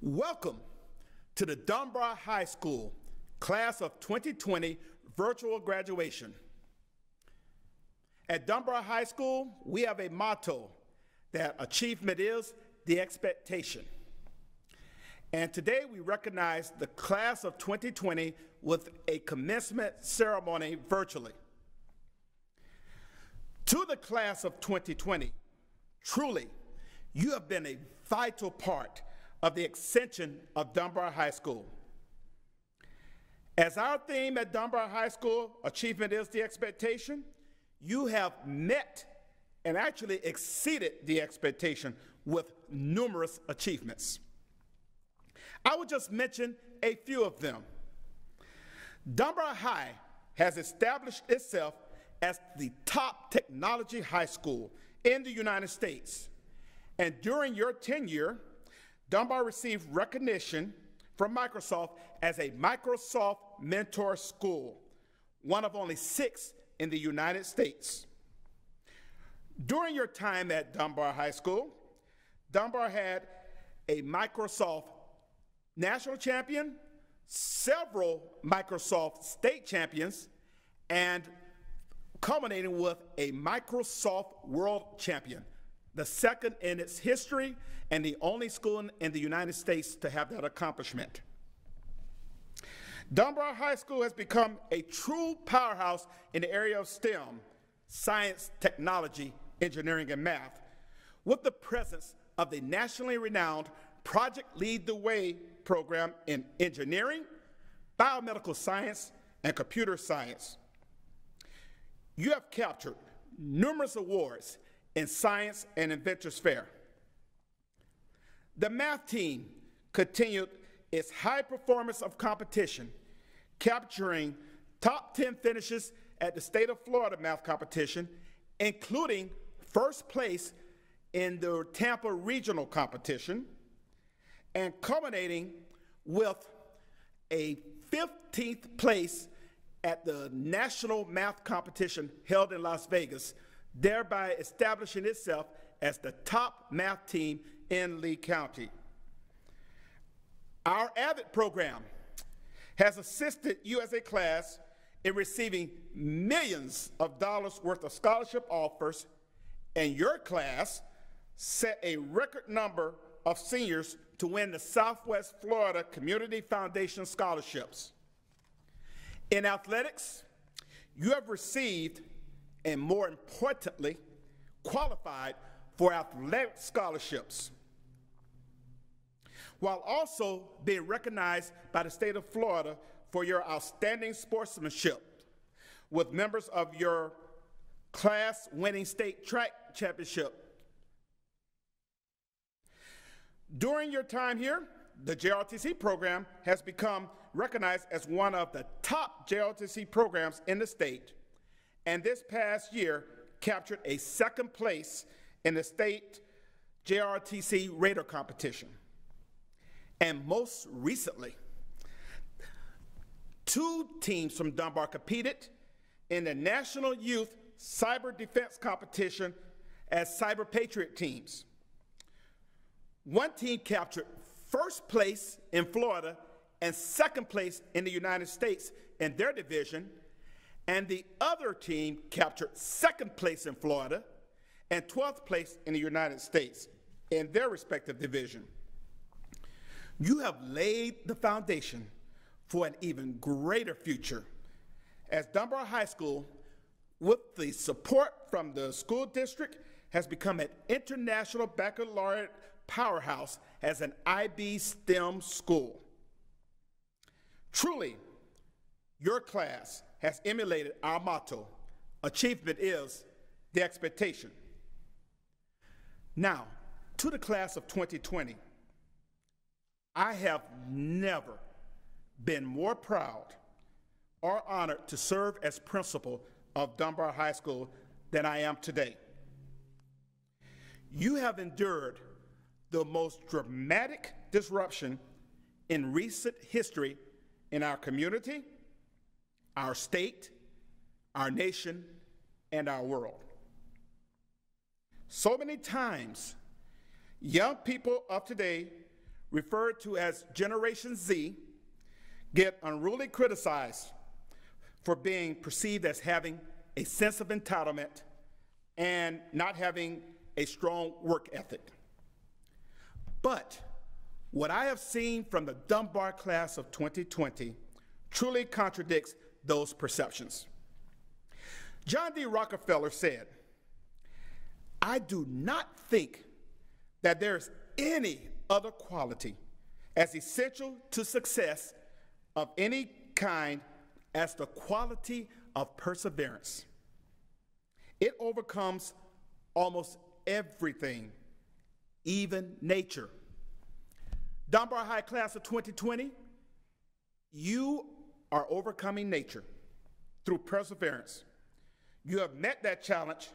Welcome to the Dunbar High School Class of 2020 virtual graduation. At Dunbar High School, we have a motto that achievement is the expectation. And today we recognize the Class of 2020 with a commencement ceremony virtually. To the Class of 2020, truly, you have been a vital part of the ascension of Dunbar High School. As our theme at Dunbar High School, achievement is the expectation, you have met and actually exceeded the expectation with numerous achievements. I will just mention a few of them. Dunbar High has established itself as the top technology high school in the United States. And during your tenure, Dunbar received recognition from Microsoft as a Microsoft Mentor School, one of only 6 in the United States. During your time at Dunbar High School, Dunbar had a Microsoft National Champion, several Microsoft State Champions, and culminating with a Microsoft World Champion, the second in its history and the only school in the United States to have that accomplishment. Dunbar High School has become a true powerhouse in the area of STEM, science, technology, engineering, and math, with the presence of the nationally renowned Project Lead the Way program in engineering, biomedical science, and computer science. You have captured numerous awards in Science and Inventors Fair. The math team continued its high performance of competition, capturing top 10 finishes at the state of Florida math competition, including first place in the Tampa regional competition, and culminating with a 15th place at the national math competition held in Las Vegas, thereby establishing itself as the top math team in Lee County. Our AVID program has assisted you as a class in receiving millions of dollars worth of scholarship offers, and your class set a record number of seniors to win the Southwest Florida Community Foundation scholarships. In athletics, you have received, and more importantly, qualified for athletic scholarships, while also being recognized by the state of Florida for your outstanding sportsmanship, with members of your class winning state track championship. During your time here, the JROTC program has become recognized as one of the top JROTC programs in the state, and this past year captured a 2nd place in the state JROTC radar competition. And most recently, 2 teams from Dunbar competed in the National Youth Cyber Defense Competition as Cyber Patriot teams. One team captured 1st place in Florida and 2nd place in the United States in their division, and the other team captured 2nd place in Florida and 12th place in the United States in their respective division. You have laid the foundation for an even greater future, as Dunbar High School, with the support from the school district, has become an international baccalaureate powerhouse as an IB STEM school. Truly, your class has emulated our motto, achievement is the expectation. Now, to the class of 2020, I have never been more proud or honored to serve as principal of Dunbar High School than I am today. You have endured the most dramatic disruption in recent history in our community, our state, our nation, and our world. So many times, young people of today referred to as Generation Z, get unruly criticized for being perceived as having a sense of entitlement and not having a strong work ethic. But what I have seen from the Dunbar class of 2020 truly contradicts those perceptions. John D. Rockefeller said, "I do not think that there's any other quality as essential to success of any kind as the quality of perseverance. It overcomes almost everything, even nature." Dunbar High Class of 2020, you are overcoming nature through perseverance. You have met that challenge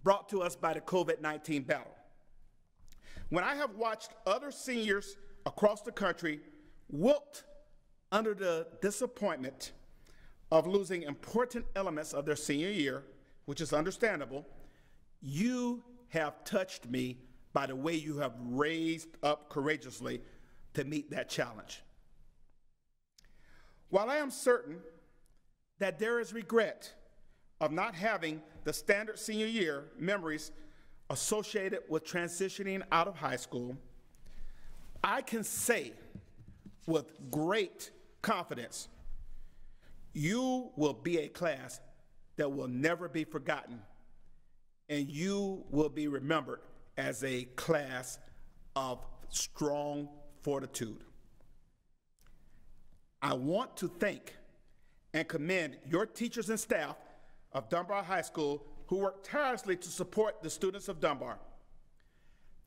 brought to us by the COVID-19 battle. When I have watched other seniors across the country wilt under the disappointment of losing important elements of their senior year, which is understandable, you have touched me by the way you have raised up courageously to meet that challenge. While I am certain that there is regret of not having the standard senior year memories associated with transitioning out of high school, I can say with great confidence, you will be a class that will never be forgotten, and you will be remembered as a class of strong fortitude. I want to thank and commend your teachers and staff of Dunbar High School who work tirelessly to support the students of Dunbar.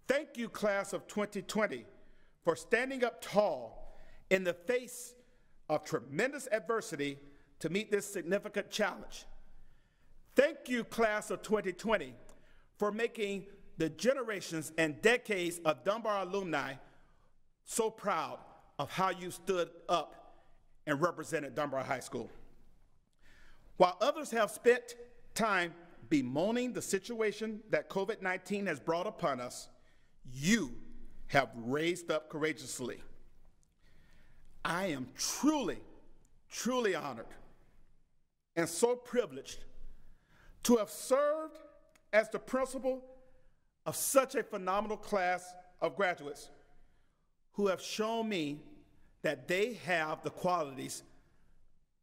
Thank you, class of 2020, for standing up tall in the face of tremendous adversity to meet this significant challenge. Thank you, class of 2020, for making the generations and decades of Dunbar alumni so proud of how you stood up and represented Dunbar High School. While others have spent time bemoaning the situation that COVID-19 has brought upon us, you have raised up courageously. I am truly, truly honored and so privileged to have served as the principal of such a phenomenal class of graduates who have shown me that they have the qualities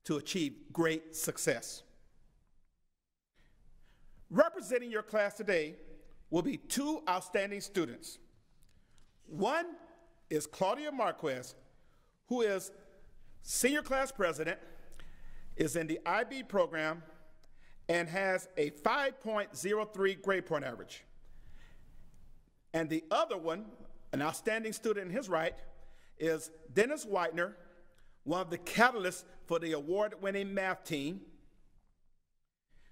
to achieve great success. Representing your class today will be two outstanding students. One is Claudia Marquez, who is senior class president, is in the IB program, and has a 5.03 grade point average. And the other one, an outstanding student in his right, is Dennis Whitener, one of the catalysts for the award-winning math team,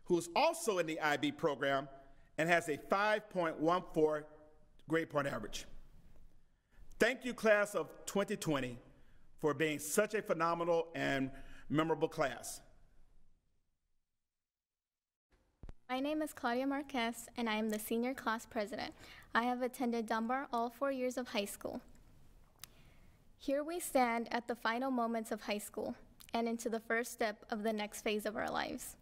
who's also in the IB program and has a 5.14 grade point average. Thank you, class of 2020, for being such a phenomenal and memorable class. My name is Claudia Marquez, and I am the senior class president. I have attended Dunbar all 4 years of high school. Here we stand at the final moments of high school and into the first step of the next phase of our lives.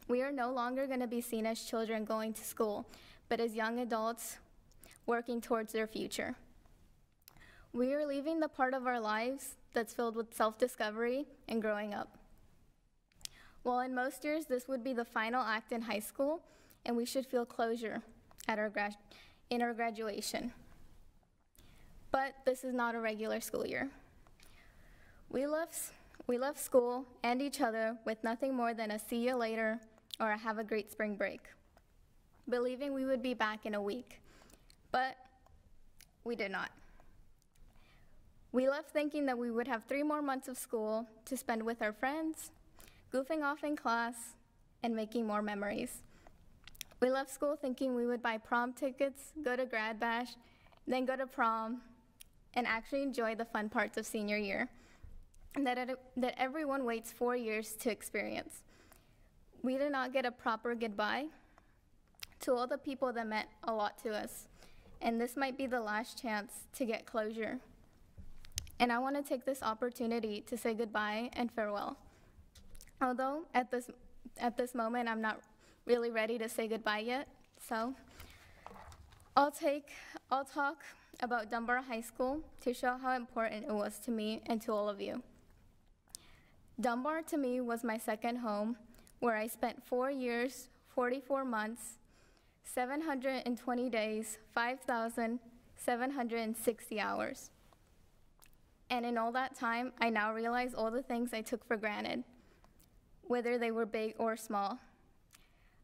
We are no longer going to be seen as children going to school, but as young adults working towards their future. We are leaving the part of our lives that's filled with self-discovery and growing up. While in most years this would be the final act in high school, and we should feel closure at in our graduation. But this is not a regular school year. We left school and each other with nothing more than a see you later or a have a great spring break, believing we would be back in a week. But we did not. We left thinking that we would have 3 more months of school to spend with our friends, goofing off in class, and making more memories. We left school thinking we would buy prom tickets, go to grad bash, then go to prom, and actually enjoy the fun parts of senior year that everyone waits 4 years to experience. We did not get a proper goodbye to all the people that meant a lot to us, and this might be the last chance to get closure and I want to take this opportunity to say goodbye and farewell. Although at this moment I'm not really ready to say goodbye yet, so I'll talk about Dunbar High School to show how important it was to me and to all of you. Dunbar to me was my second home, where I spent 4 years, 44 months, 720 days, 5,760 hours. And in all that time, I now realize all the things I took for granted, whether they were big or small.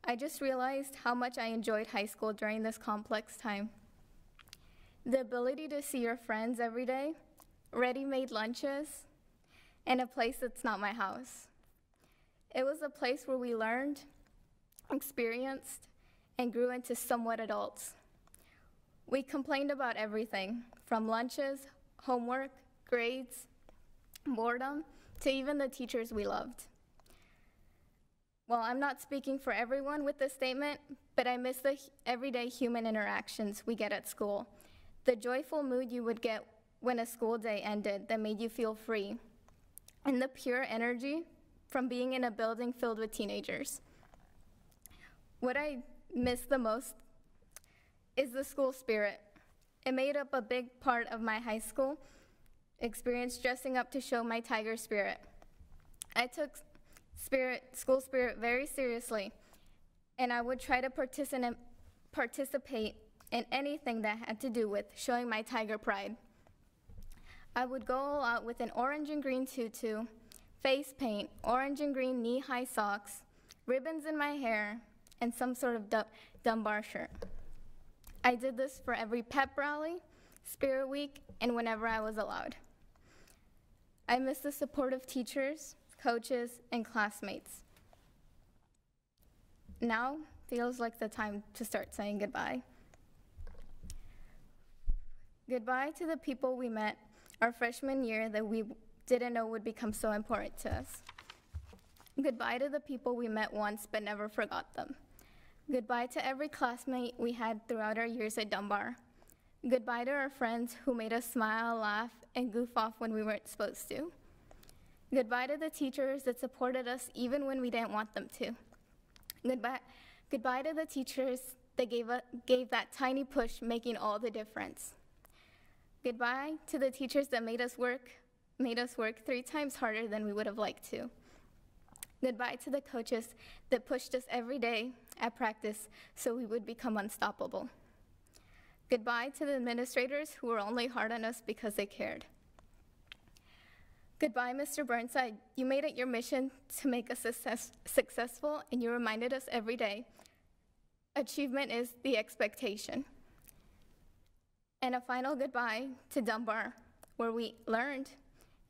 I just realized how much I enjoyed high school during this complex time. The ability to see your friends every day, ready-made lunches, and a place that's not my house. It was a place where we learned, experienced, and grew into somewhat adults. We complained about everything, from lunches, homework, grades, boredom, to even the teachers we loved. Well, I'm not speaking for everyone with this statement, but I miss the everyday human interactions we get at school, the joyful mood you would get when a school day ended that made you feel free, and the pure energy from being in a building filled with teenagers. What I miss the most is the school spirit. It made up a big part of my high school experience, dressing up to show my tiger spirit. I took school spirit very seriously, and I would try to participate in anything that had to do with showing my tiger pride. I would go all out with an orange and green tutu, face paint, orange and green knee-high socks, ribbons in my hair, and some sort of Dunbar shirt. I did this for every pep rally, spirit week, and whenever I was allowed. I miss the support of teachers, coaches, and classmates. Now feels like the time to start saying goodbye. Goodbye to the people we met our freshman year that we didn't know would become so important to us. Goodbye to the people we met once but never forgot them. Goodbye to every classmate we had throughout our years at Dunbar. Goodbye to our friends who made us smile, laugh, and goof off when we weren't supposed to. Goodbye to the teachers that supported us even when we didn't want them to. Goodbye to the teachers that gave that tiny push, making all the difference. Goodbye to the teachers that made us work 3 times harder than we would have liked to. Goodbye to the coaches that pushed us every day at practice so we would become unstoppable. Goodbye to the administrators who were only hard on us because they cared. Goodbye, Mr. Burnside. You made it your mission to make us successful, and you reminded us every day, achievement is the expectation. And a final goodbye to Dunbar, where we learned,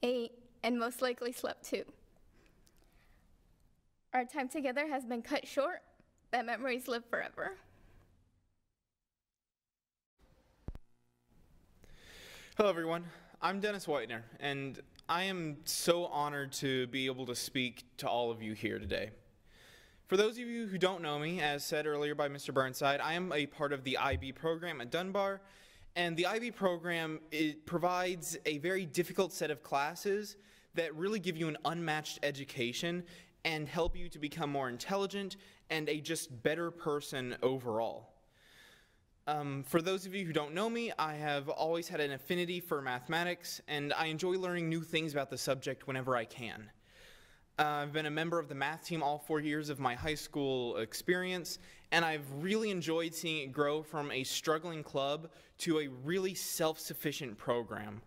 ate, and most likely slept too. Our time together has been cut short, but memories live forever. Hello, everyone. I'm Dennis Whitener, and I am so honored to be able to speak to all of you here today. For those of you who don't know me, as said earlier by Mr. Burnside, I am a part of the IB program at Dunbar, and the IB program, it provides a very difficult set of classes that really give you an unmatched education and help you to become more intelligent and a just better person overall. For those of you who don't know me, I have always had an affinity for mathematics, and I enjoy learning new things about the subject whenever I can. I've been a member of the math team all 4 years of my high school experience, and I've really enjoyed seeing it grow from a struggling club to a really self-sufficient program.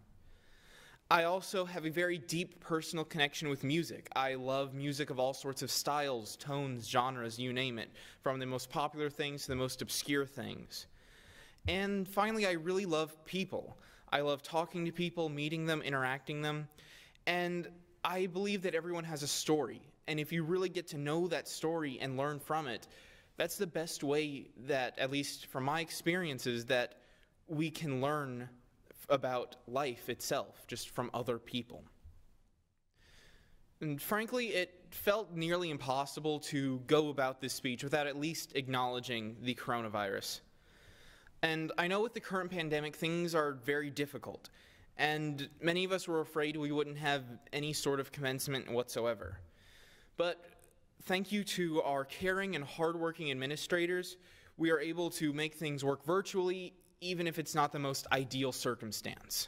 I also have a very deep personal connection with music. I love music of all sorts of styles, tones, genres, you name it, from the most popular things to the most obscure things. And finally, I really love people. I love talking to people, meeting them, interacting them, and I believe that everyone has a story, and if you really get to know that story and learn from it, that's the best way that, at least from my experiences, that we can learn about life itself, just from other people. And frankly, it felt nearly impossible to go about this speech without at least acknowledging the coronavirus. And I know with the current pandemic, things are very difficult, and many of us were afraid we wouldn't have any sort of commencement whatsoever. But thank you to our caring and hardworking administrators, we are able to make things work virtually, even if it's not the most ideal circumstance.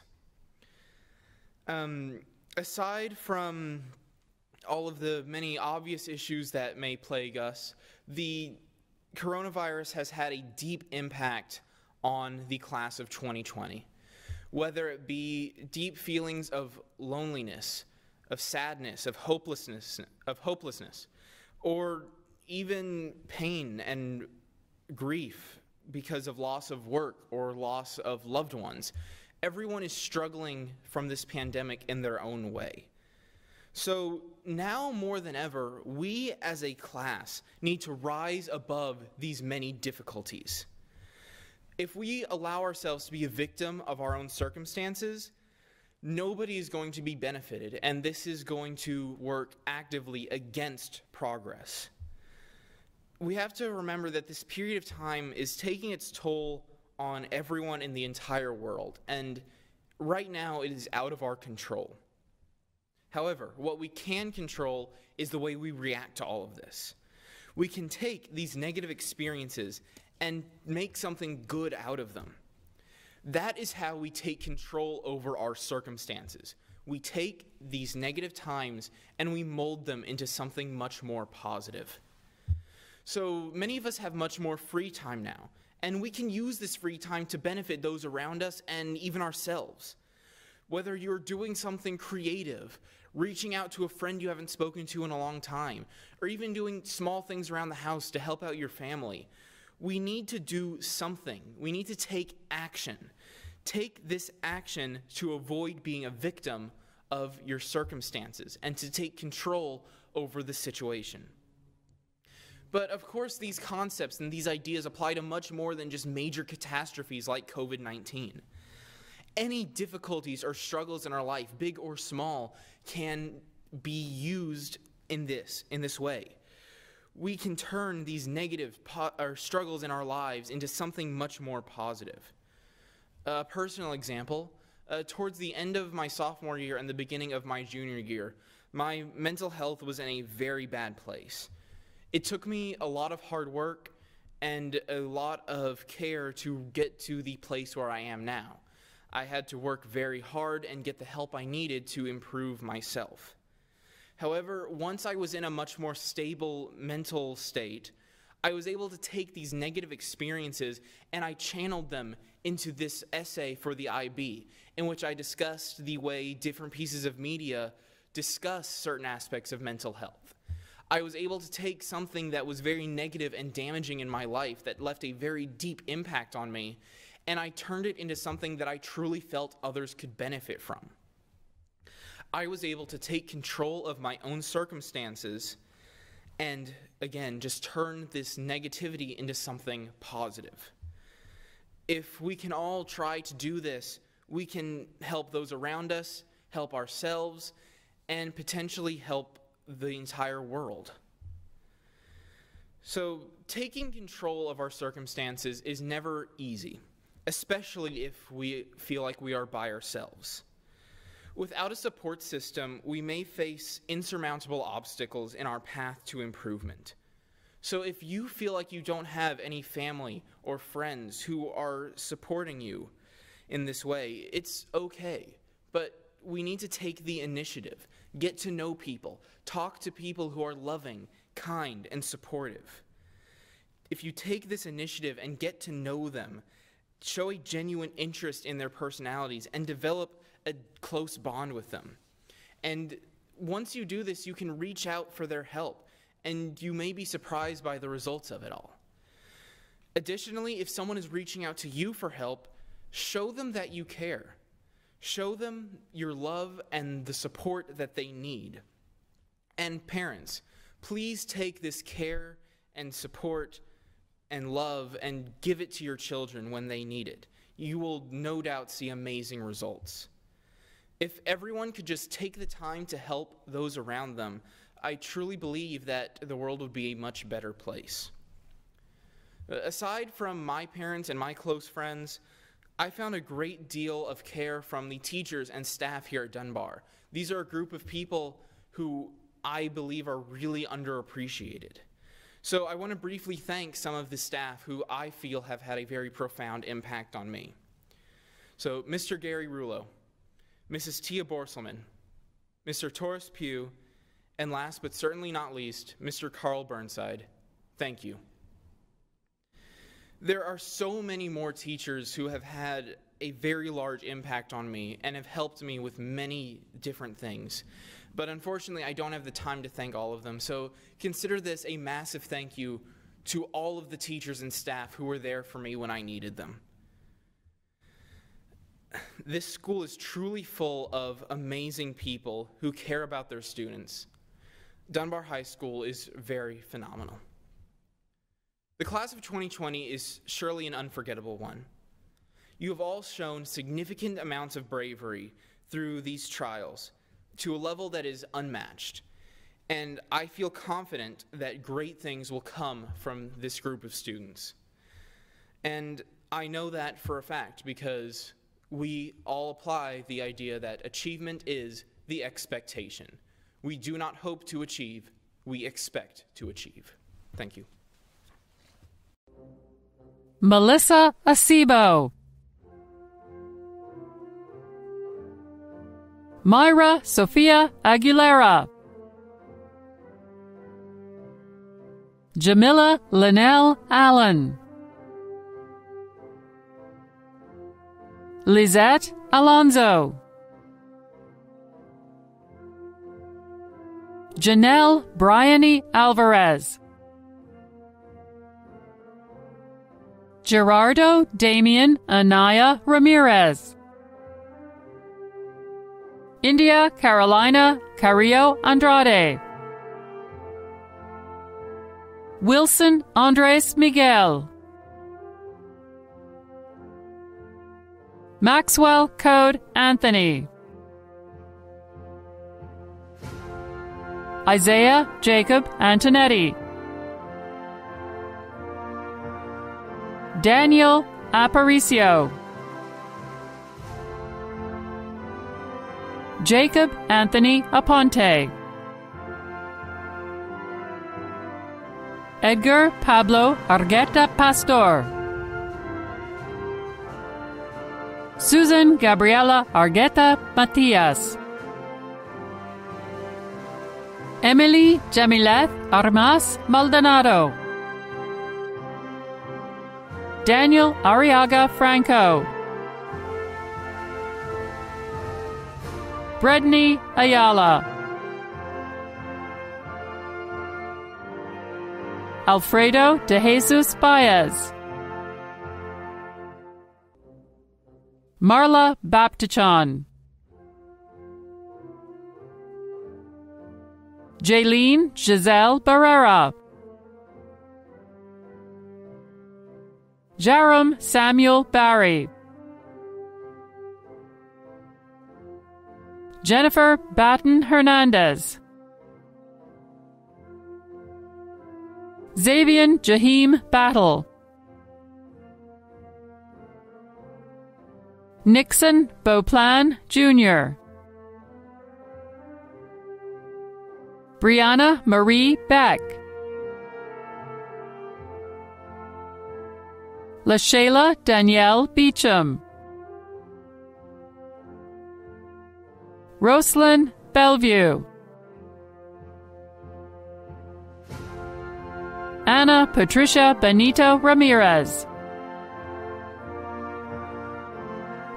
Aside from all of the many obvious issues that may plague us, the coronavirus has had a deep impact on the class of 2020. Whether it be deep feelings of loneliness, of sadness, of hopelessness, or even pain and grief because of loss of work or loss of loved ones. Everyone is struggling from this pandemic in their own way. So now more than ever, we as a class need to rise above these many difficulties. If we allow ourselves to be a victim of our own circumstances, nobody is going to be benefited, and this is going to work actively against progress. We have to remember that this period of time is taking its toll on everyone in the entire world, and right now it is out of our control. However, what we can control is the way we react to all of this. We can take these negative experiences and make something good out of them. That is how we take control over our circumstances. We take these negative times and we mold them into something much more positive. So many of us have much more free time now, and we can use this free time to benefit those around us and even ourselves. Whether you're doing something creative, reaching out to a friend you haven't spoken to in a long time, or even doing small things around the house to help out your family, we need to do something. We need to take action. Take this action to avoid being a victim of your circumstances and to take control over the situation. But of course, these concepts and these ideas apply to much more than just major catastrophes like COVID-19. Any difficulties or struggles in our life, big or small, can be used in this way. We can turn these negative struggles in our lives into something much more positive. A personal example, towards the end of my sophomore year and the beginning of my junior year, my mental health was in a very bad place. It took me a lot of hard work and a lot of care to get to the place where I am now. I had to work very hard and get the help I needed to improve myself. However, once I was in a much more stable mental state, I was able to take these negative experiences and I channeled them into this essay for the IB, in which I discussed the way different pieces of media discuss certain aspects of mental health. I was able to take something that was very negative and damaging in my life that left a very deep impact on me, and I turned it into something that I truly felt others could benefit from. I was able to take control of my own circumstances and, again, just turn this negativity into something positive. If we can all try to do this, we can help those around us, help ourselves, and potentially help the entire world. So, taking control of our circumstances is never easy, especially if we feel like we are by ourselves. Without a support system, we may face insurmountable obstacles in our path to improvement. So if you feel like you don't have any family or friends who are supporting you in this way, it's okay. But we need to take the initiative, get to know people, talk to people who are loving, kind, and supportive. If you take this initiative and get to know them, show a genuine interest in their personalities, and develop a close bond with them. And once you do this, you can reach out for their help, and you may be surprised by the results of it all. Additionally, if someone is reaching out to you for help, show them that you care. Show them your love and the support that they need. And parents, please take this care and support and love and give it to your children when they need it. You will no doubt see amazing results. If everyone could just take the time to help those around them, I truly believe that the world would be a much better place. Aside from my parents and my close friends, I found a great deal of care from the teachers and staff here at Dunbar. These are a group of people who I believe are really underappreciated. So I want to briefly thank some of the staff who I feel have had a very profound impact on me. So Mr. Gary Rulo, Mrs. Tia Borselman, Mr. Torres Pugh, and last but certainly not least, Mr. Carl Burnside, thank you. There are so many more teachers who have had a very large impact on me and have helped me with many different things. But unfortunately, I don't have the time to thank all of them, so consider this a massive thank you to all of the teachers and staff who were there for me when I needed them. This school is truly full of amazing people who care about their students. Dunbar High School is very phenomenal. The class of 2020 is surely an unforgettable one. You have all shown significant amounts of bravery through these trials to a level that is unmatched, and I feel confident that great things will come from this group of students. And I know that for a fact because we all apply the idea that achievement is the expectation. We do not hope to achieve, we expect to achieve. Thank you. Melissa Acebo. Myra Sofia Aguilera. Jamila Linnell Allen. Lizette Alonzo. Janelle Bryony Alvarez. Gerardo Damian Anaya Ramirez. India Carolina Carrillo Andrade. Wilson Andres Miguel. Maxwell Code Anthony. Isaiah Jacob Antonetti. Daniel Aparicio. Jacob Anthony Aponte. Edgar Pablo Argueta Pastor. Susan Gabriela Argueta Matias. Emily Jamileth Armas Maldonado. Daniel Arriaga Franco. Bredney Ayala. Alfredo de Jesus Baez. Marla Baptichon. Jaylene Giselle Barrera. Jarom Samuel Barry. Jennifer Batten Hernandez. Xavian Jahim Battle. Nixon Beauplan Jr. Brianna Marie Beck. LaShayla Danielle Beecham. Roslyn Bellevue. Anna Patricia Benito Ramirez.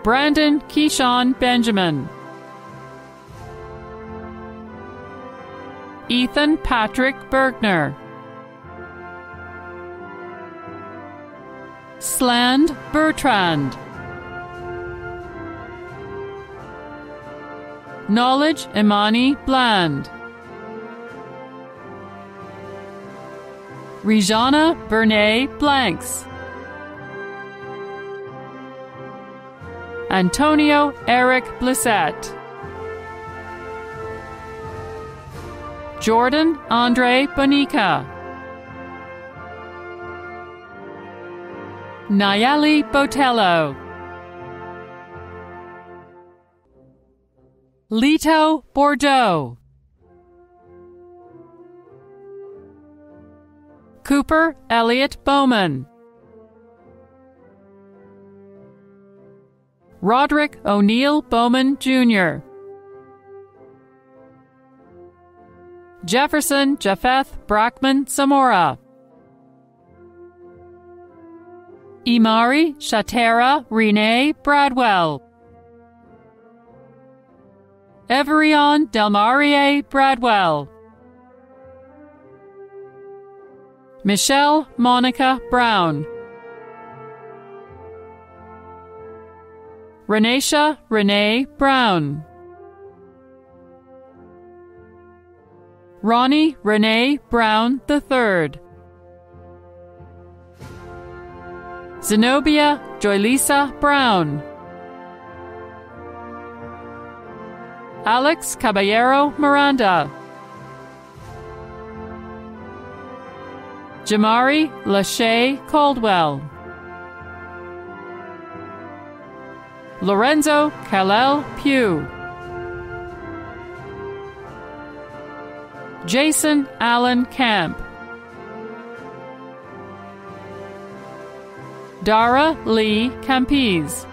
Brandon Keyshawn Benjamin. Ethan Patrick Bergner. Sland Bertrand. Knowledge Imani Bland. Rejana Bernay Blanks. Antonio Eric Blissett. Jordan Andre Bonica. Nayeli Botello. Leto Bordeaux. Cooper Elliott Bowman. Roderick O'Neill Bowman, Jr. Jefferson Japheth Brackman Zamora. Imari Shatera Renee Bradwell. Everion Delmarie Bradwell. Michelle Monica Brown. Renesha Renee Brown. Ronnie Renee Brown III. Zenobia Joylisa Brown. Alex Caballero Miranda. Jamari Lachey Caldwell. Lorenzo Kalel Pugh. Jason Allen Camp. Dara Lee Campese.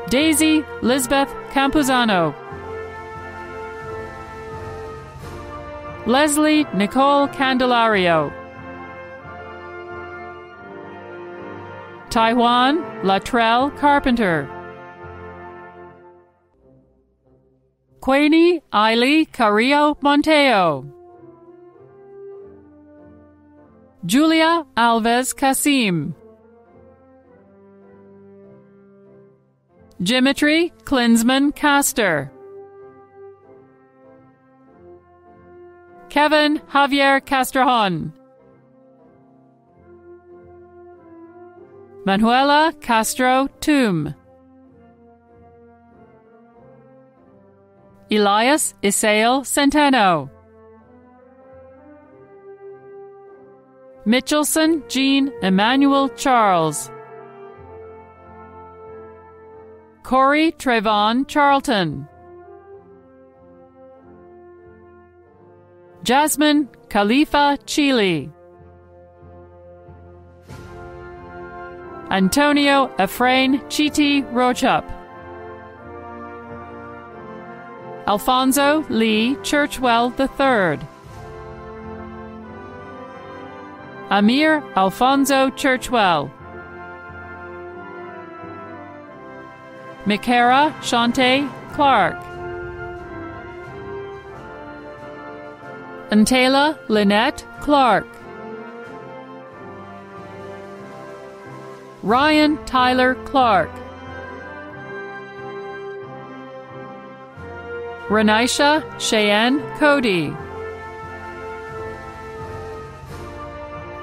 Daisy Lisbeth Campuzano. Leslie Nicole Candelario. Taiwan Latrell Carpenter. Queenie Eiley Carrillo Monteo. Julia Alves Cassim. Jimitry Klinsman Castor. Kevin Javier Castrajon. Manuela Castro Toom. Elias Isael Centeno. Mitchelson Jean Emmanuel Charles. Corey Trayvon Charlton. Jasmine Khalifa Chile. Antonio Efrain Chiti Rojop. Alfonso Lee Churchwell III. Amir Alfonso Churchwell. Mikara Shante Clark. Antela Lynette Clark. Ryan Tyler Clark. Renisha Cheyenne Cody.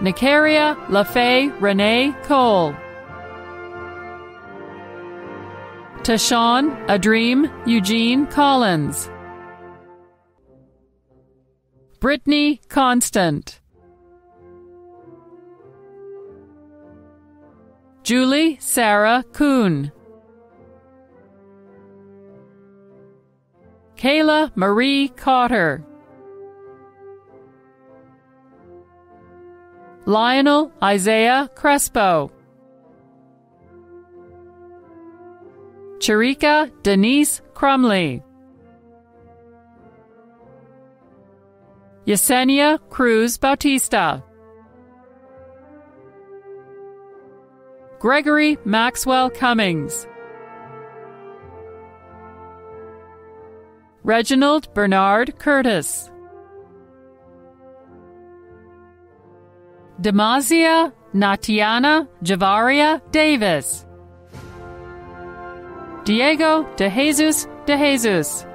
Nicaria LaFay Renee Cole. Tashawn Adream Eugene Collins. Brittany Constant. Julie Sarah Kuhn. Kayla Marie Cotter. Lionel Isaiah Crespo. Charika Denise Crumley. Yesenia Cruz Bautista. Gregory Maxwell Cummings. Reginald Bernard Curtis. Demazia Natiana Javaria Davis. Diego De Jesus De Jesus.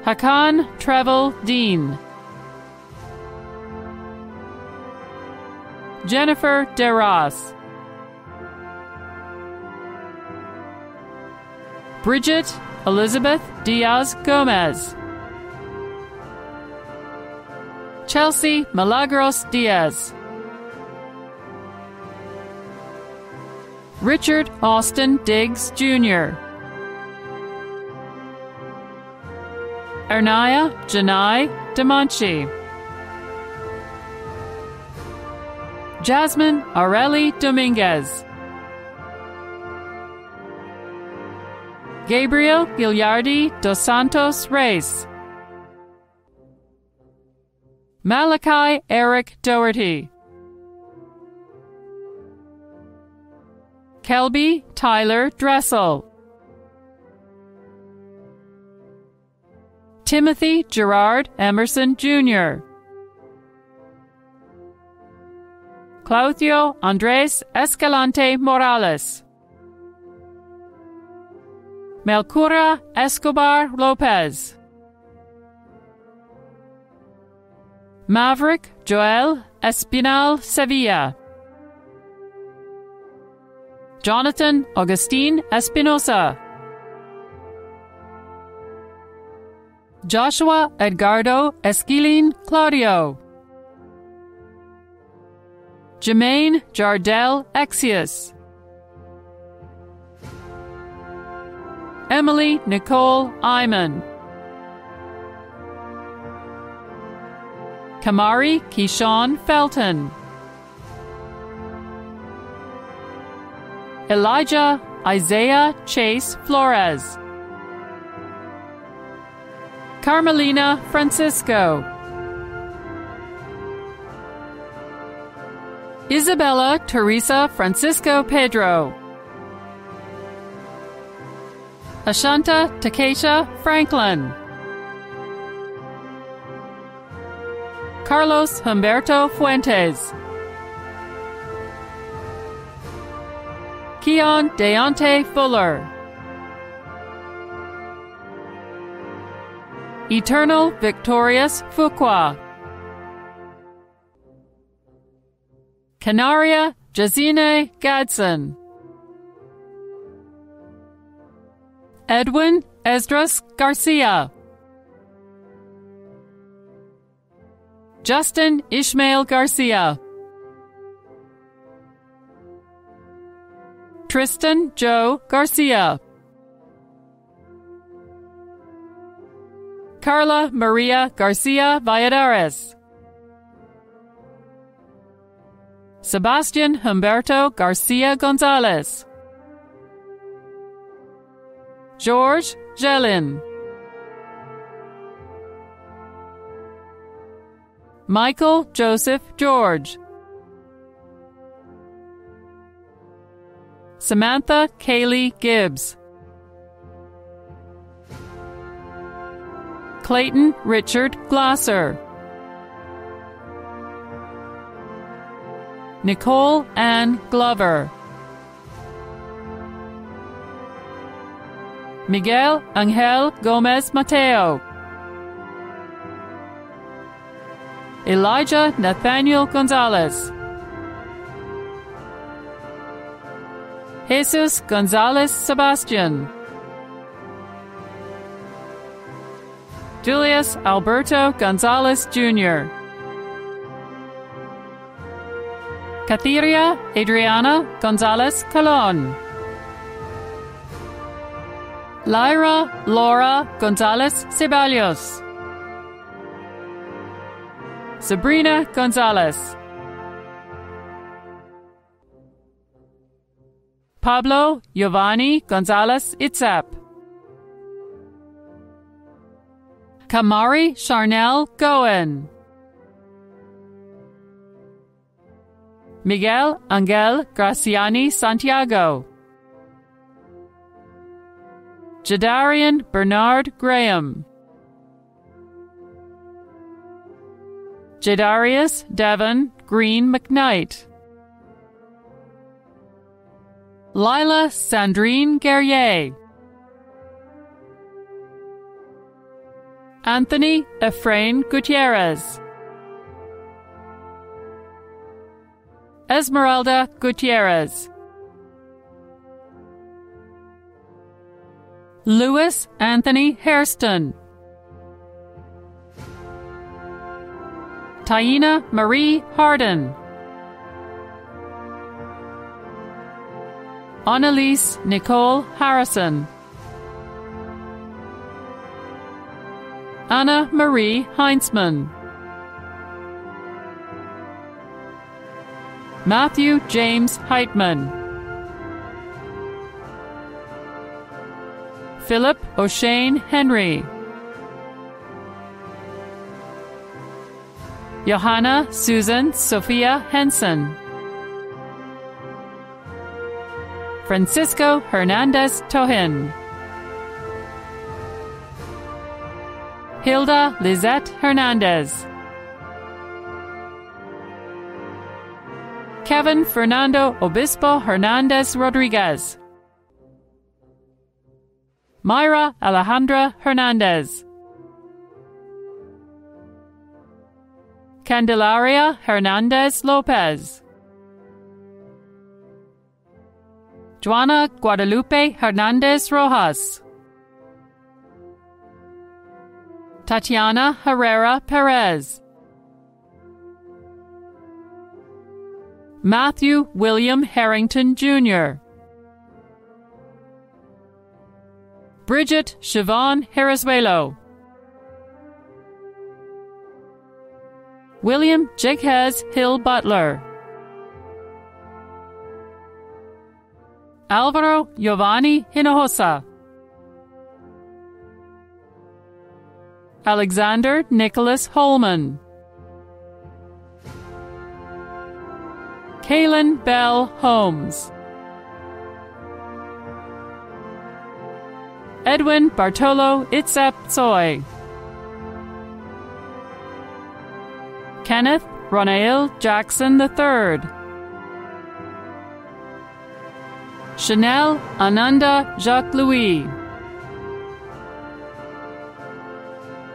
Hakan Trevel Dean. Jennifer DeRoss. Bridget Elizabeth Diaz Gomez. Chelsea Milagros Diaz. Richard Austin Diggs, Jr. Ernaya Janai Demonchi. Jasmine Areli Dominguez. Gabriel Giliardi dos Santos Reis. Malachi Eric Doherty. Kelby Tyler Dressel. Timothy Gerard Emerson, Jr. Claudio Andres Escalante Morales. Melcura Escobar Lopez. Maverick Joel Espinal Sevilla. Jonathan Augustine Espinosa. Joshua Edgardo Esquilin Claudio. Jermaine Jardel Exius. Emily Nicole Iman. Kamari Keyshawn Felton. Elijah Isaiah Chase Flores. Carmelina Francisco. Isabella Teresa Francisco Pedro. Ashanta Takesha Franklin. Carlos Humberto Fuentes. Keon Deontay Fuller. Eternal Victorious Fuqua. Canaria Jazine Gadsden. Edwin Esdras Garcia. Justin Ishmael Garcia. Tristan Joe Garcia. Carla Maria Garcia Valladares. Sebastian Humberto Garcia Gonzalez. George Gelin. Michael Joseph George. Samantha Kaylee Gibbs. Clayton Richard Glasser. Nicole Ann Glover. Miguel Angel Gomez Mateo. Elijah Nathaniel Gonzalez. Jesus Gonzalez Sebastian. Julius Alberto Gonzalez Jr. Cathiria Adriana Gonzalez Colon. Lyra Laura Gonzalez Ceballos. Sabrina Gonzalez. Pablo Giovanni Gonzalez Itzap. Kamari Charnel Goen. Miguel Angel Graciani Santiago. Jadarian Bernard Graham. Jadarius Devon Green McKnight. Lila Sandrine Guerrier. Anthony Efrain Gutierrez. Esmeralda Gutierrez. Louis Anthony Hairston. Taina Marie Harden. Annalise Nicole Harrison, Anna Marie Heinzmann, Matthew James Heitman, Philip O'Shane Henry, Johanna Susan Sophia Henson, Francisco Hernandez Tohin, Hilda Lizette Hernandez, Kevin Fernando Obispo Hernandez Rodriguez, Myra Alejandra Hernandez, Candelaria Hernandez Lopez, Joana Guadalupe Hernandez Rojas, Tatiana Herrera Perez, Matthew William Harrington Jr., Bridget Siobhan Herazuelo, William Jekhez Hill Butler, Alvaro Giovanni Hinojosa, Alexander Nicholas Holman, Kaylin Bell Holmes, Edwin Bartolo Itzep Soy, Kenneth Ronael Jackson III, Chanel Ananda Jacques-Louis,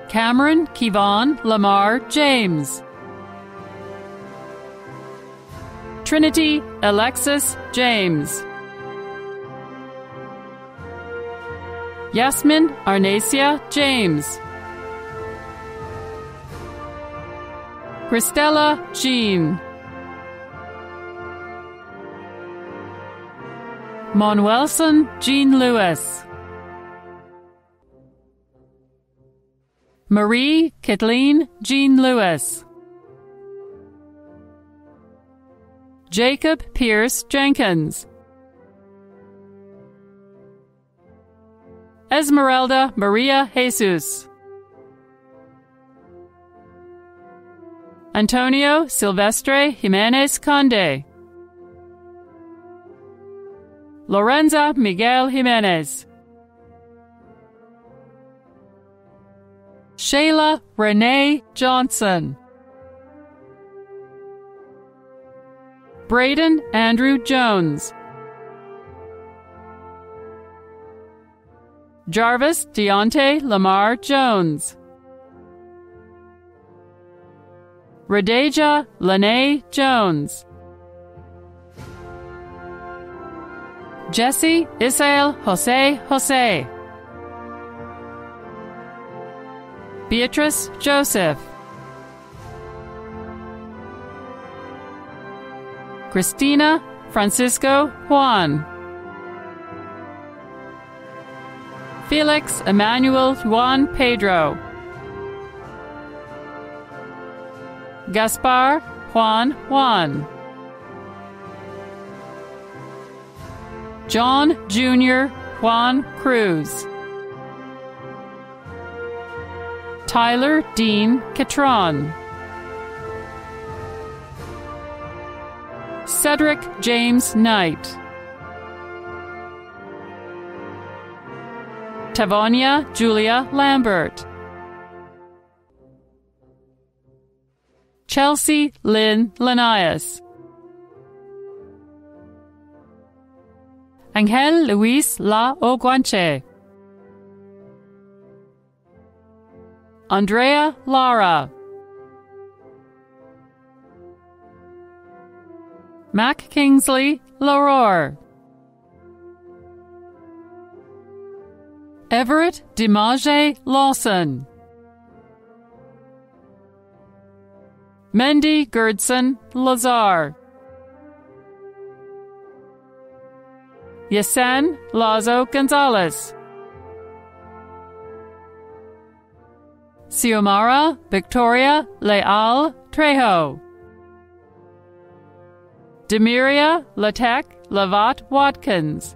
Cameron Kevon Lamar James, Trinity Alexis James, Yasmin Arnacia James, Christella Jean, Monwelson Jean Lewis, Marie Kathleen Jean Lewis, Jacob Pierce Jenkins, Esmeralda Maria Jesus, Antonio Silvestre Jimenez Conde, Lorenza Miguel Jimenez, Shayla Renee Johnson, Braden Andrew Jones, Jarvis Deontay Lamar Jones, Radeja Lene Jones, Jesse Isael Jose, Beatrice Joseph, Christina Francisco Juan, Felix Emmanuel Juan Pedro, Gaspar Juan, John Jr. Juan Cruz, Tyler Dean Catron, Cedric James Knight, Tavonia Julia Lambert, Chelsea Lynn Linnaeus, Angel Luis La Oguanche, Andrea Lara, Mac Kingsley Laurore, Everett Dimage Lawson, Mendy Gerdson Lazar, Yesen Lazo Gonzalez. Xiomara Victoria Leal Trejo. Demiria Latek Lavat Watkins.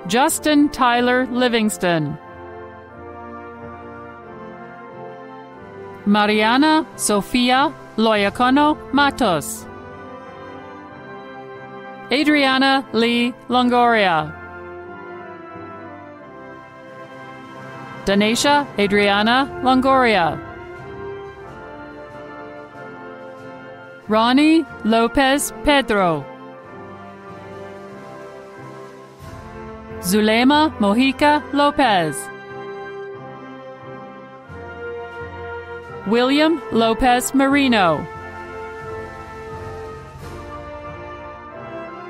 Justin Tyler Livingston. Mariana Sofia Loyacono Matos. Adriana Lee Longoria. Danesha Adriana Longoria. Ronnie Lopez Pedro. Zulema Mojica Lopez. William Lopez Marino.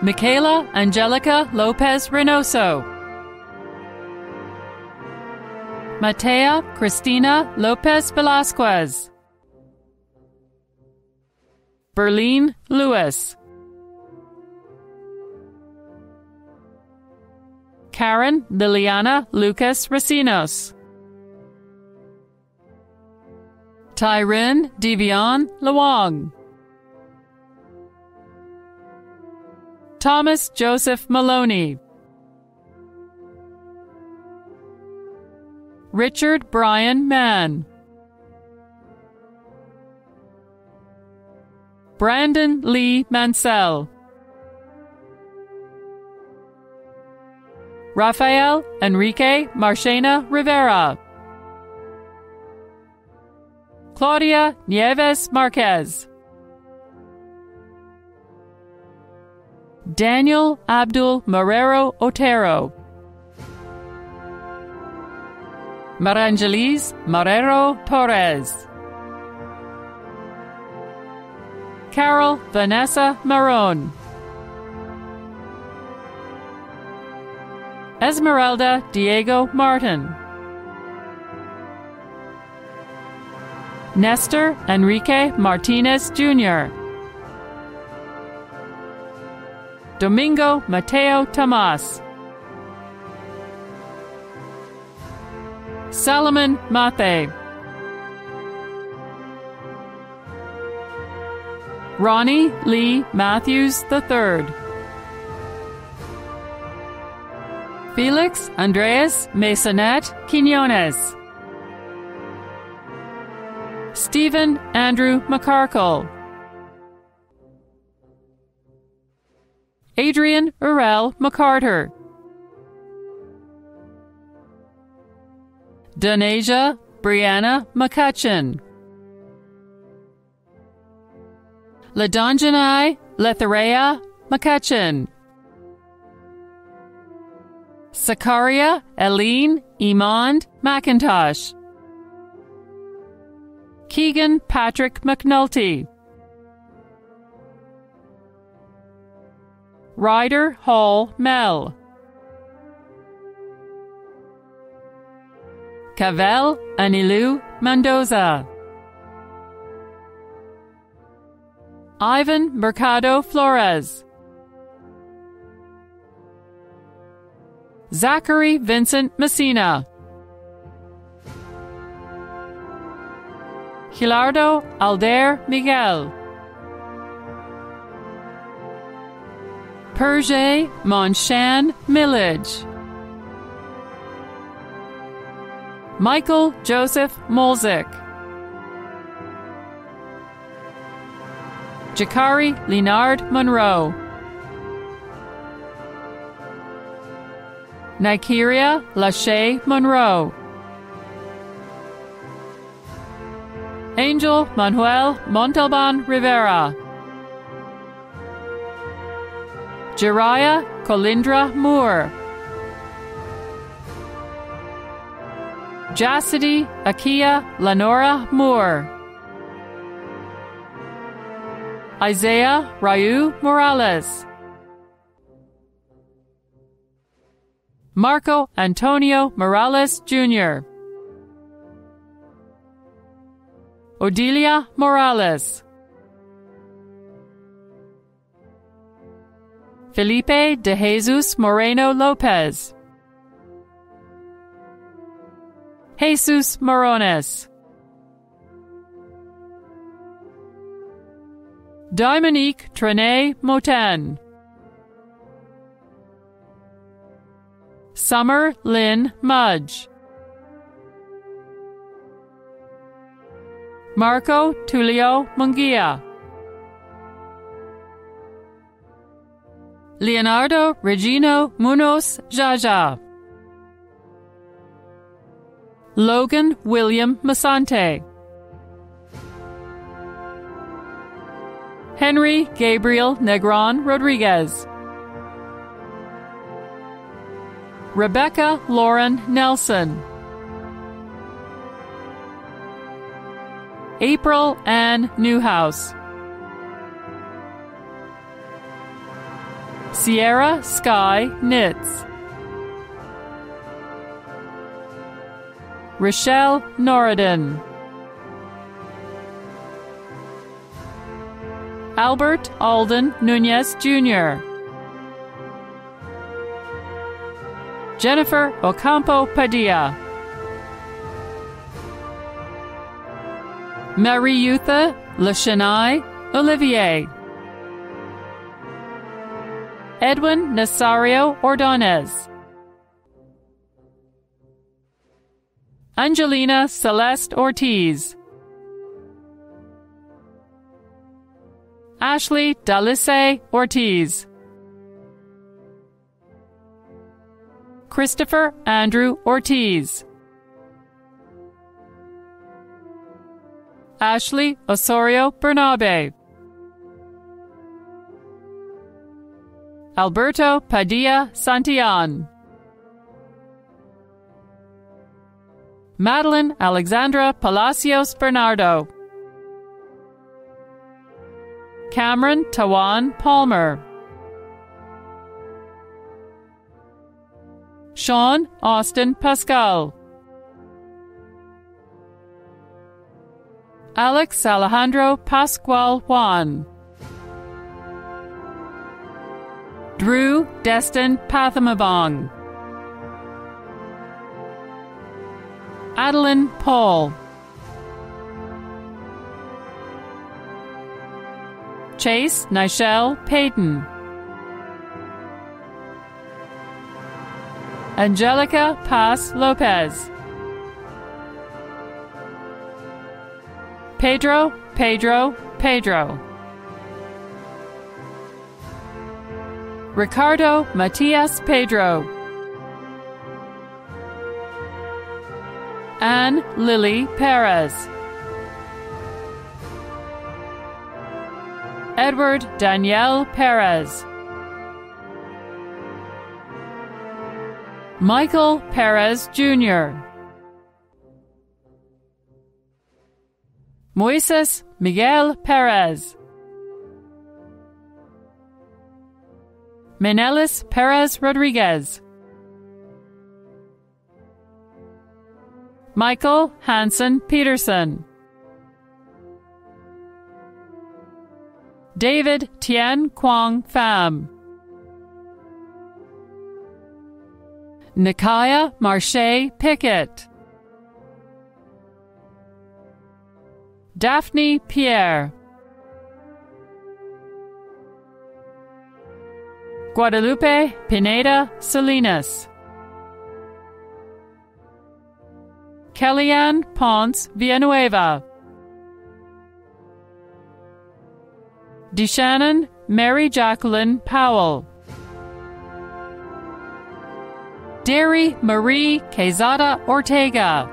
Michaela Angelica Lopez Reynoso. Matea Cristina Lopez Velasquez. Berlene Lewis. Karen Liliana Lucas Racinos. Tyrin Devion Lawang. Thomas Joseph Maloney. Richard Brian Mann. Brandon Lee Mansell. Rafael Enrique Marchena Rivera. Claudia Nieves Marquez. Daniel Abdul Marrero Otero. Marangelis Marrero Torres. Carol Vanessa Marone. Esmeralda Diego Martin. Nestor Enrique Martinez Jr. Domingo Mateo Tomas. Salomon Mate. Ronnie Lee Matthews III. Felix Andreas Masonet Quinones. Stephen Andrew McCarkle. Adrian Urel McCarter. Donasia Brianna McCutcheon. Ladonjanai Letharea McCutcheon. Sakaria Eileen Emond McIntosh. Keegan Patrick McNulty. Ryder Hall Mel. Cavell Anilu Mendoza. Ivan Mercado Flores. Zachary Vincent Messina. Hilardo Alder Miguel. Perje Monshan Millage. Michael Joseph Molzik. Jekhari Leenard Monroe. Nigeria Lachey Monroe. Angel Manuel Montalban Rivera. Jeriah Colindra Moore. Jassity Akia Lenora Moore. Isaiah Ryu Morales. Marco Antonio Morales Jr. Odelia Morales. Felipe de Jesus Moreno Lopez, Jesus Morones, Dominique Trenet Moten, Summer Lynn Mudge, Marco Tulio Munguia, Leonardo Regino Munoz Jaja, Logan William Masante, Henry Gabriel Negron Rodriguez, Rebecca Lauren Nelson, April Ann Newhouse, Sierra Sky Knits, Rochelle Norridon, Albert Alden Nunez Jr., Jennifer Ocampo Padilla, Mariutha Lashani Olivier, Edwin Nazario Ordonez, Angelina Celeste Ortiz, Ashley Dalise Ortiz, Christopher Andrew Ortiz, Ashley Osorio Bernabe, Alberto Padilla Santillan, Madeline Alexandra Palacios Bernardo, Cameron Tawan Palmer, Sean Austin Pascal, Alex Alejandro Pascual Juan, Drew Destin Pathamabong, Adeline Paul, Chase Nichelle Payton, Angelica Paz Lopez, Pedro Ricardo Matias Pedro, Anne Lily Perez, Edward Danielle Perez, Michael Perez Jr., Moises Miguel Perez, Menelis Perez Rodriguez, Michael Hansen Peterson, David Tien Quang Pham, Nikaya Marche Pickett, Daphne Pierre, Guadalupe Pineda Salinas, Kellyanne Ponce Villanueva, DeShannon Mary Jacqueline Powell, Derry Marie Quezada Ortega,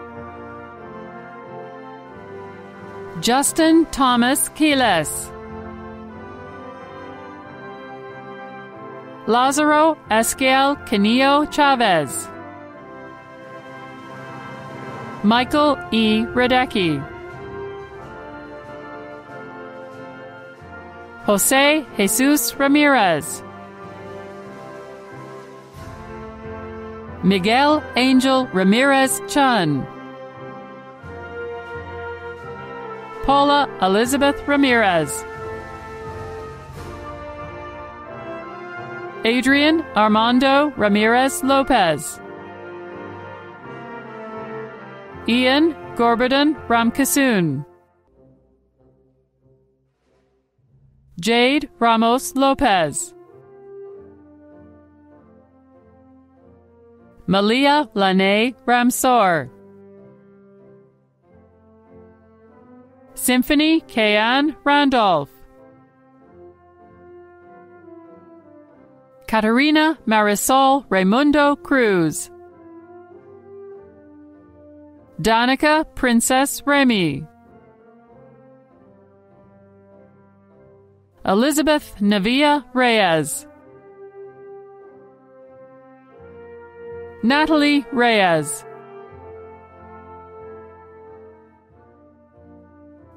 Justin Thomas Quiles, Lázaro Esquiel Canillo Chavez, Michael E. Radecki, Jose Jesus Ramirez, Miguel Angel Ramirez Chun, Paula Elizabeth Ramirez, Adrian Armando Ramirez Lopez, Ian Gorberdon Ramkasoon, Jade Ramos Lopez, Malia Lane Ramsor, Symphony Kayan Randolph, Katerina Marisol Raimundo Cruz, Danica Princess Remy, Elizabeth Navia Reyes, Natalie Reyes,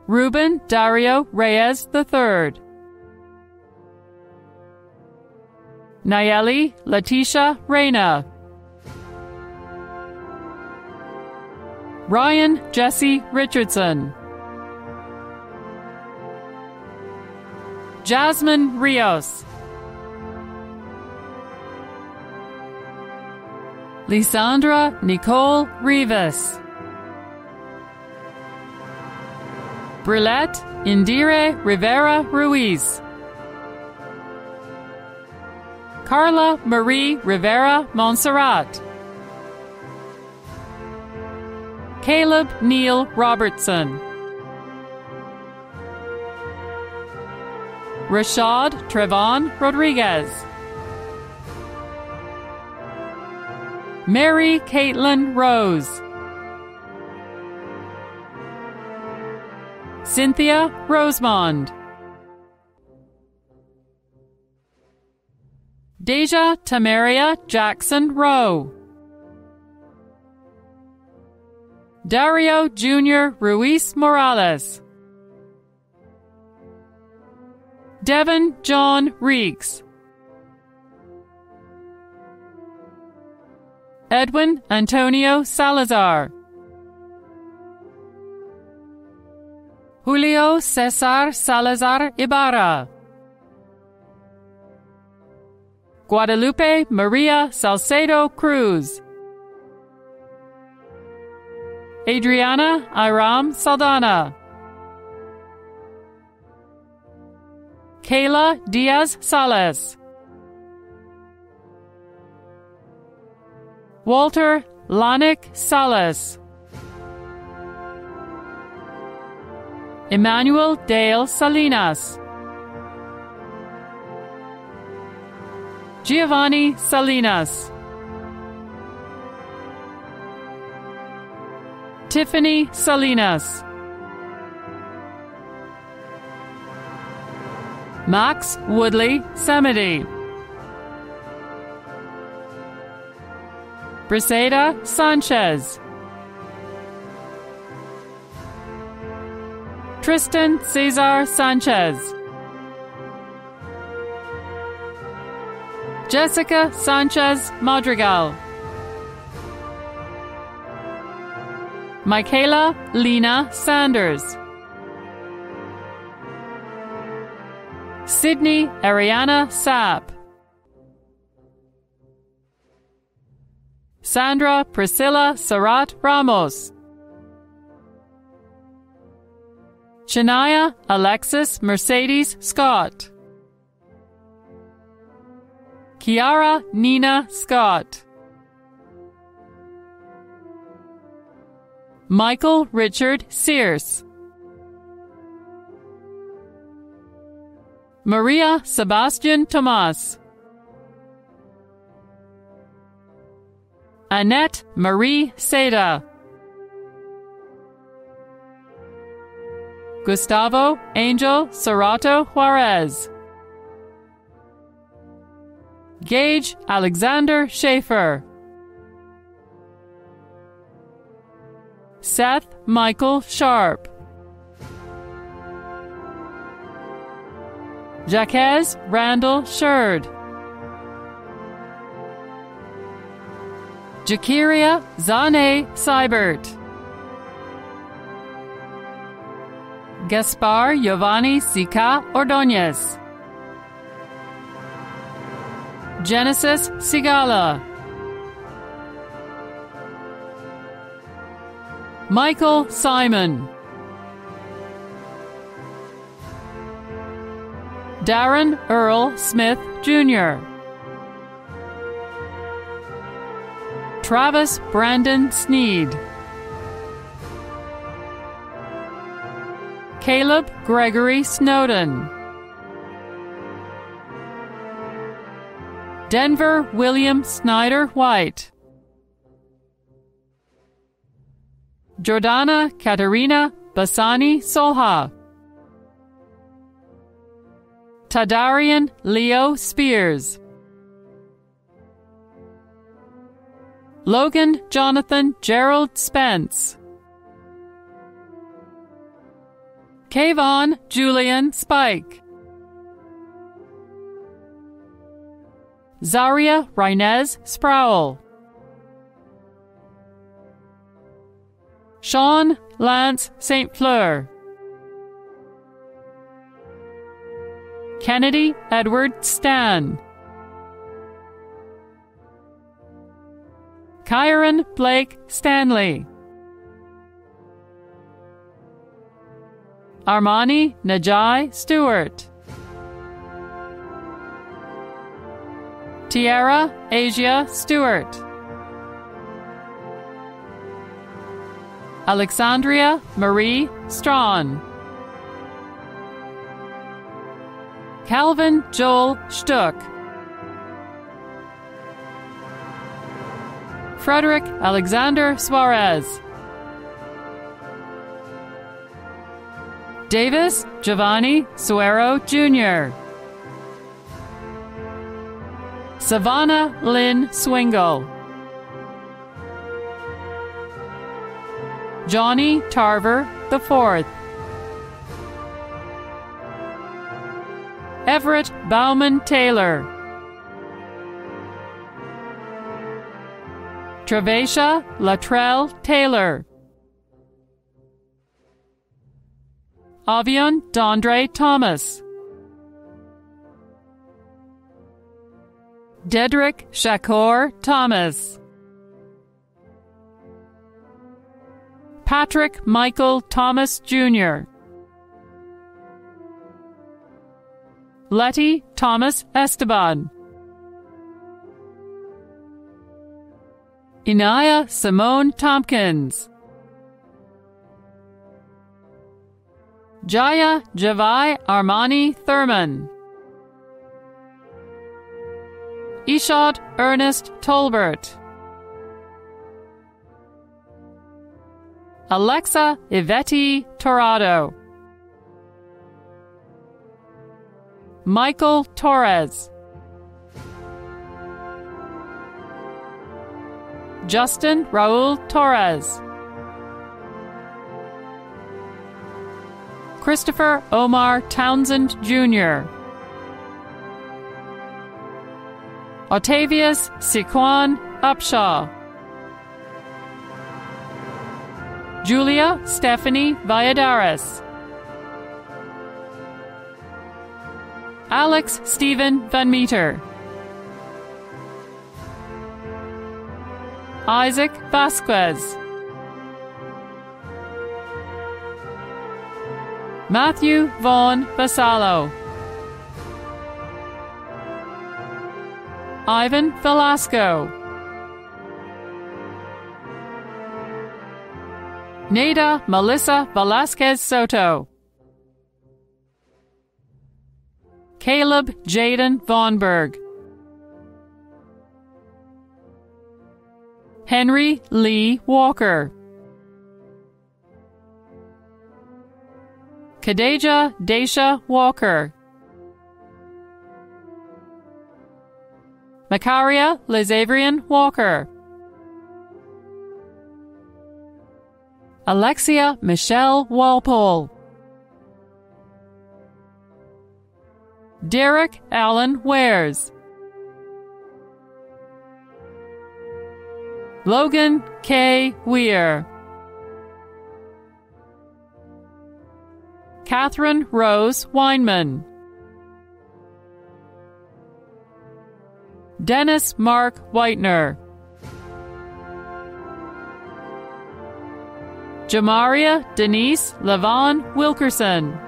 Ruben Dario Reyes III, Nayeli Letitia Reyna, Ryan Jesse Richardson, Jasmine Rios, Lisandra Nicole Rivas, Brillette Indire Rivera Ruiz, Carla Marie Rivera Montserrat, Caleb Neil Robertson, Rashad Trevon Rodriguez, Mary Caitlin Rose, Cynthia Rosemond, Deja Tamaria Jackson Rowe, Dario Jr. Ruiz Morales, Devin John Reeks, Edwin Antonio Salazar, Julio Cesar Salazar Ibarra, Guadalupe Maria Salcedo Cruz, Adriana Iram Saldana, Kayla Diaz Sales, Walter Lanik Salas, Emmanuel Dale Salinas, Giovanni Salinas, Tiffany Salinas, Max Woodley Samedi, Briseida Sanchez, Tristan Cesar Sanchez, Jessica Sanchez Madrigal, Michaela Lena Sanders, Sydney Ariana Sapp, Sandra Priscilla Sarat Ramos, Shania Alexis Mercedes Scott, Kiara Nina Scott, Michael Richard Sears, Maria Sebastian Tomas, Annette Marie Seda, Gustavo Angel Serrato Juarez, Gage Alexander Schaefer, Seth Michael Sharp, Jaquez Randall Sherd, Jakiria Zane Seibert, Gaspar Giovanni Sica Ordonez, Genesis Sigala, Michael Simon, Darren Earl Smith Jr., Travis Brandon Sneed, Caleb Gregory Snowden, Denver William Snyder White, Jordana Katerina Basani Solha, Tadarian Leo Spears, Logan Jonathan Gerald Spence, Kayvon Julian Spike, Zaria Rhinez Sproul, Sean Lance St. Fleur, Kennedy Edward Stan, Kyron Blake Stanley, Armani Najai Stewart, Tiara Asia Stewart, Alexandria Marie Strawn, Calvin Joel Stuck, Frederick Alexander Suarez, Davis Giovanni Suero Jr., Savannah Lynn Swingle, Johnny Tarver IV, Everett Bauman Taylor, Trevacia Latrell Taylor, Avion Dondre Thomas, Dedrick Shakur Thomas, Patrick Michael Thomas Jr., Letty Thomas Esteban, Inaya Simone Tompkins, Jaya Javai Armani Thurman, Ishad Ernest Tolbert, Alexa Iveti Torado, Michael Torres, Justin Raul Torres, Christopher Omar Townsend Jr., Octavius Siquan Upshaw, Julia Stephanie Valladares, Alex Stephen Van Meter, Isaac Vasquez, Matthew Vaughn Basalo, Ivan Velasco, Nada Melissa Velasquez Soto, Caleb Jaden Vaughnberg, Henry Lee Walker, Kadeja Daisha Walker, Macaria Lizavrian Walker, Alexia Michelle Walpole, Derek Allen Wares, Logan K. Weir, Catherine Rose Weinman, Dennis Mark Whitener. Jamaria Denise Levon Wilkerson.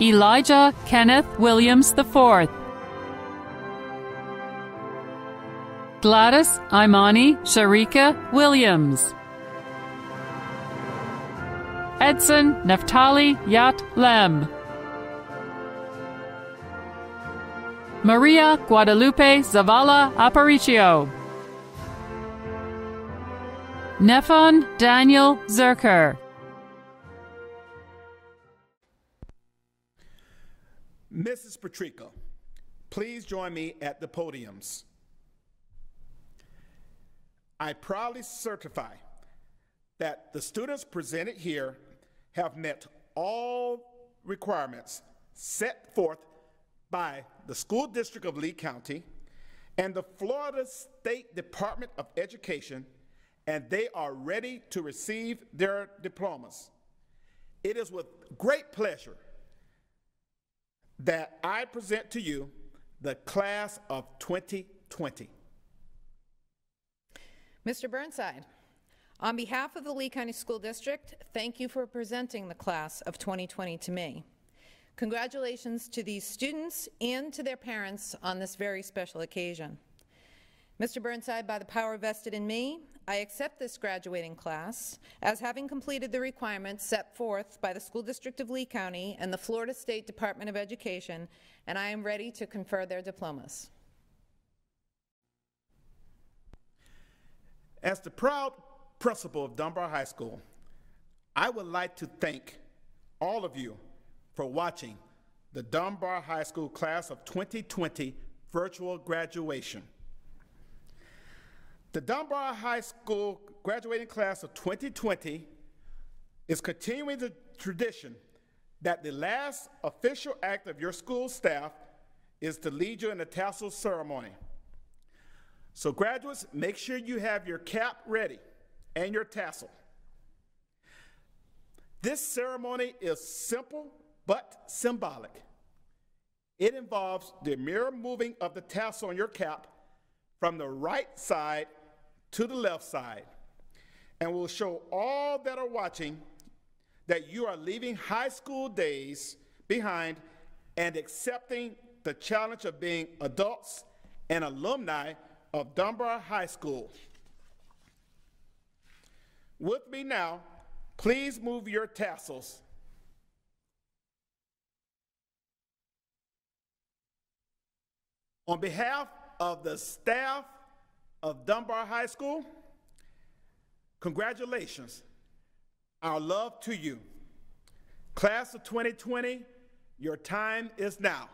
Elijah Kenneth Williams IV. Gladys Imani Sharika Williams. Edson Neftali Yat Lem. Maria Guadalupe Zavala Aparicio. Nephon Daniel Zerker. Mrs. Patrico, please join me at the podiums. I proudly certify that the students presented here have met all requirements set forth by the School District of Lee County and the Florida State Department of Education, and they are ready to receive their diplomas. It is with great pleasure that I present to you the class of 2020. Mr. Burnside, on behalf of the Lee County School District, thank you for presenting the class of 2020 to me. Congratulations to these students and to their parents on this very special occasion. Mr. Burnside, by the power vested in me, I accept this graduating class as having completed the requirements set forth by the School District of Lee County and the Florida State Department of Education, and I am ready to confer their diplomas. As the proud principal of Dunbar High School, I would like to thank all of you for watching the Dunbar High School class of 2020 virtual graduation. The Dunbar High School graduating class of 2020 is continuing the tradition that the last official act of your school staff is to lead you in the tassel ceremony. So graduates, make sure you have your cap ready and your tassel. This ceremony is simple but symbolic. It involves the mere moving of the tassel on your cap from the right side to the left side, and will show all that are watching that you are leaving high school days behind and accepting the challenge of being adults and alumni of Dunbar High School. With me now, please move your tassels. On behalf of the staff of Dunbar High School, congratulations. Our love to you. Class of 2020, your time is now.